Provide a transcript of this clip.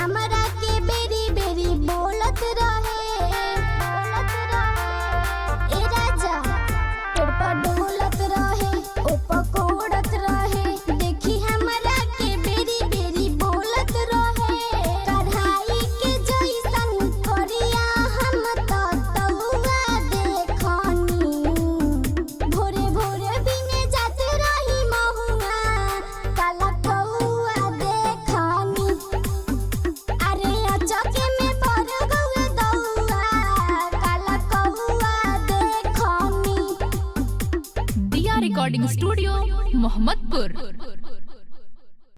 हमरा के बेरी बेरी बोलत रहे ए राजा तोड़ पर डोलत रहे ओ पकोड़त रहे देखी हमरा के बेरी बेरी बोलत रहे कढ़ाई के जैसन करिया हम तौआ देखनी भोरे भोरे बिने जाते रही महुआ काला कौआ देखनी अरे अचके में पड़ गए दौआ काला कौआ देखनी। दिया रिकॉर्डिंग स्टूडियो मोहम्मदपुर।